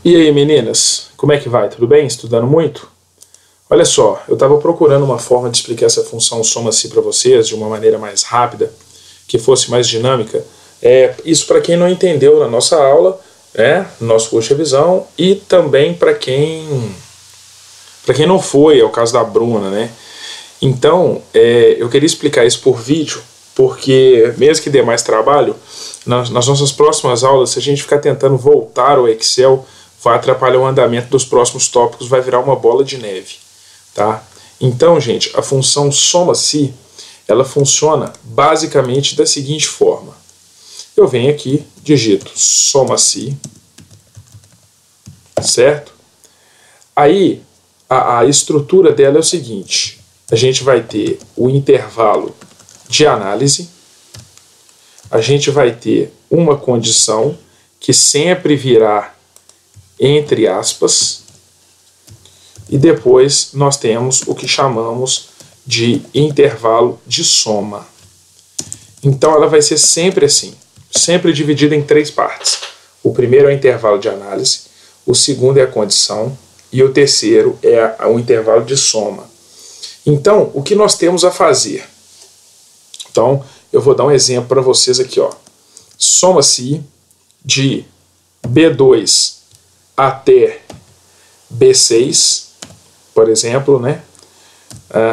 E aí, meninas, como é que vai? Tudo bem? Estudando muito? Olha só, eu estava procurando uma forma de explicar essa função soma-se para vocês de uma maneira mais rápida, que fosse mais dinâmica. Isso para quem não entendeu na nossa aula, no nosso curso de revisão, e também para quem não foi, é o caso da Bruna, né? Então, eu queria explicar isso por vídeo, porque mesmo que dê mais trabalho, nas nossas próximas aulas, se a gente ficar tentando voltar ao Excel, vai atrapalhar o andamento dos próximos tópicos, vai virar uma bola de neve, tá? Então, gente, a função soma-se, ela funciona basicamente da seguinte forma. Eu venho aqui, digito soma-se, certo? Aí, a estrutura dela é o seguinte, a gente vai ter o intervalo de análise, a gente vai ter uma condição que sempre virá entre aspas, e depois nós temos o que chamamos de intervalo de soma. Então ela vai ser sempre assim, sempre dividida em três partes. O primeiro é o intervalo de análise, o segundo é a condição e o terceiro é o intervalo de soma. Então, o que nós temos a fazer? Então, eu vou dar um exemplo para vocês aqui, ó. Soma-se de B2 até B6, por exemplo, né?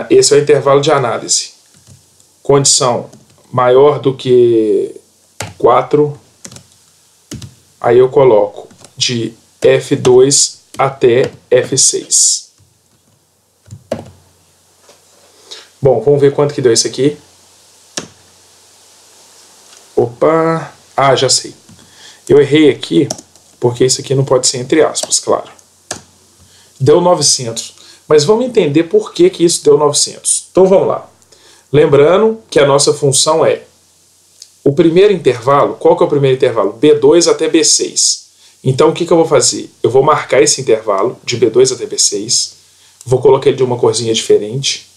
Esse é o intervalo de análise. Condição maior do que 4, aí eu coloco de F2 até F6. Bom, vamos ver quanto que deu isso aqui. Opa! Ah, já sei. Eu errei aqui, porque isso aqui não pode ser entre aspas, claro. Deu 900. Mas vamos entender por que isso deu 900. Então vamos lá. Lembrando que a nossa função é o primeiro intervalo. Qual que é o primeiro intervalo? B2 até B6. Então o que eu vou fazer? Eu vou marcar esse intervalo de B2 até B6. Vou colocar ele de uma corzinha diferente.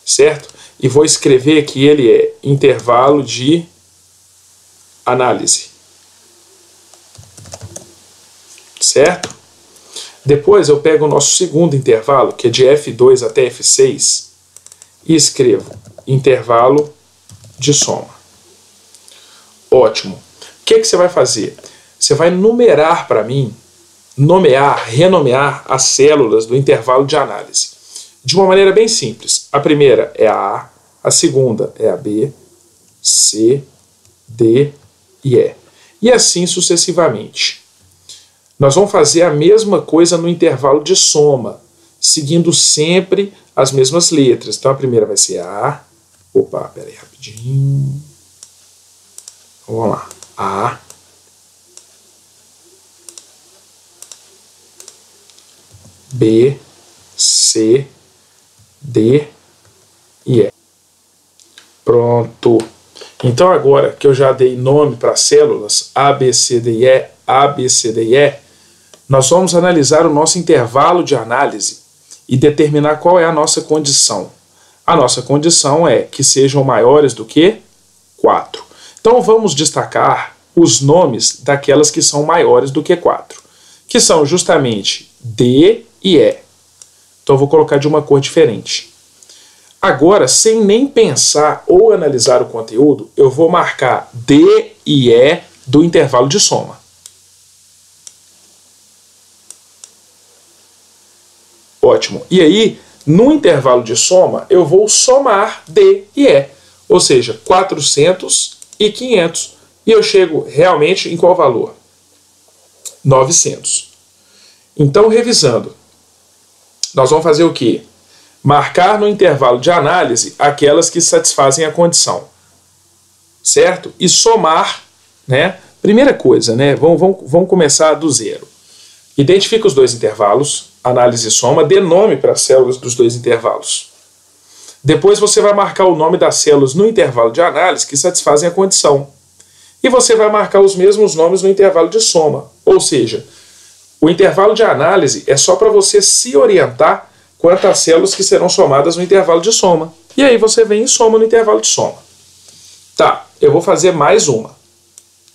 Certo? E vou escrever que ele é intervalo de análise. Certo? Depois eu pego o nosso segundo intervalo, que é de F2 até F6, e escrevo intervalo de soma. Ótimo. O que você vai fazer? Você vai numerar para mim, renomear as células do intervalo de análise. De uma maneira bem simples. A primeira é a A segunda é a B, C, D e E. E assim sucessivamente. Nós vamos fazer a mesma coisa no intervalo de soma, seguindo sempre as mesmas letras. Então a primeira vai ser A. Opa, peraí, rapidinho. Vamos lá. A. B, C, D e E. Pronto. Então agora que eu já dei nome para as células A, B, C, D e E, A, B, C, D e E, nós vamos analisar o nosso intervalo de análise e determinar qual é a nossa condição. A nossa condição é que sejam maiores do que 4. Então vamos destacar os nomes daquelas que são maiores do que 4, que são justamente D e E. Então eu vou colocar de uma cor diferente. Agora, sem nem pensar ou analisar o conteúdo, eu vou marcar D e E do intervalo de soma. Ótimo. E aí, no intervalo de soma, eu vou somar D e E. Ou seja, 400 e 500. E eu chego realmente em qual valor? 900. Então, revisando, nós vamos fazer o quê? Marcar no intervalo de análise aquelas que satisfazem a condição. Certo? E somar, né? Primeira coisa, né? Vamos começar do zero. Identifica os dois intervalos, análise e soma, dê nome para as células dos dois intervalos. Depois você vai marcar o nome das células no intervalo de análise que satisfazem a condição. E você vai marcar os mesmos nomes no intervalo de soma. Ou seja, o intervalo de análise é só para você se orientar quanto às células que serão somadas no intervalo de soma. E aí você vem e soma no intervalo de soma. Tá, eu vou fazer mais uma.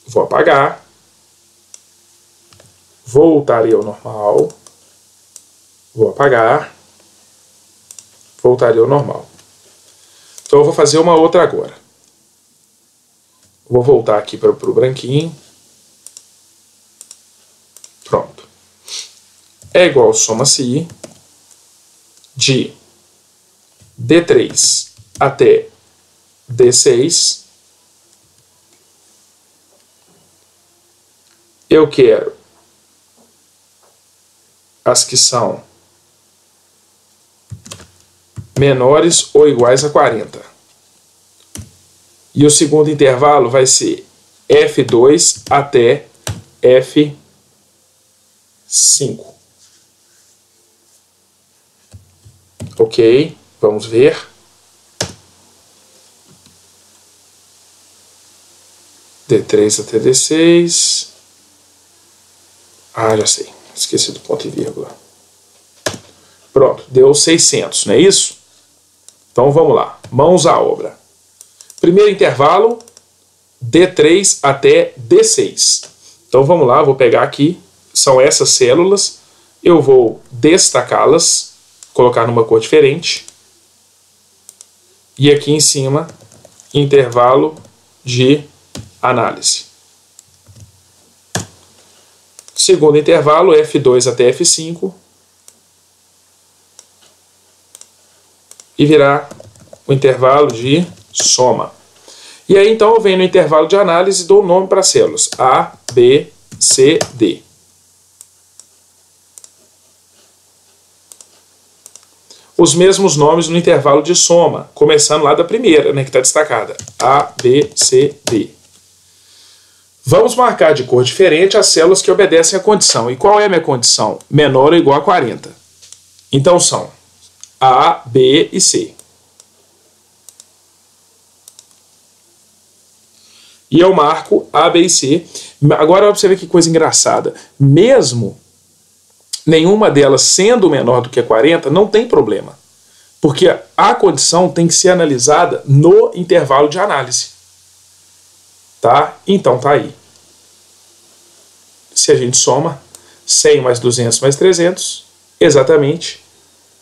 Vou apagar. voltarei ao normal, vou apagar, voltarei ao normal. Então eu vou fazer uma outra agora. Vou voltar aqui para o branquinho. Pronto. É igual soma-se de D3 até D6. Eu quero as que são menores ou iguais a 40. E o segundo intervalo vai ser F2 até F5. Ok, vamos ver. D3 até D6. Ah, já sei. Esqueci do ponto e vírgula. Pronto, deu 600, não é isso? Então vamos lá. Mãos à obra. Primeiro intervalo, D3 até D6. Então vamos lá, vou pegar aqui. São essas células. Eu vou destacá-las, colocar numa cor diferente. E aqui em cima, intervalo de análise. Segundo intervalo, F2 até F5. E virá o intervalo de soma. E aí então eu venho no intervalo de análise e dou o nome para as células. A, B, C, D. Os mesmos nomes no intervalo de soma, começando lá da primeira, né, que está destacada. A, B, C, D. Vamos marcar de cor diferente as células que obedecem à condição. E qual é a minha condição? Menor ou igual a 40. Então são A, B e C. E eu marco A, B e C. Agora você vê que coisa engraçada. Mesmo nenhuma delas sendo menor do que 40, não tem problema. Porque a condição tem que ser analisada no intervalo de análise. Tá? Então tá aí. Se a gente soma 100 mais 200 mais 300, exatamente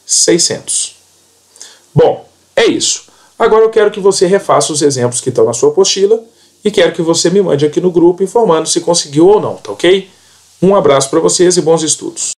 600. Bom, é isso. Agora eu quero que você refaça os exemplos que estão na sua apostila e quero que você me mande aqui no grupo informando se conseguiu ou não, tá ok? Um abraço para vocês e bons estudos.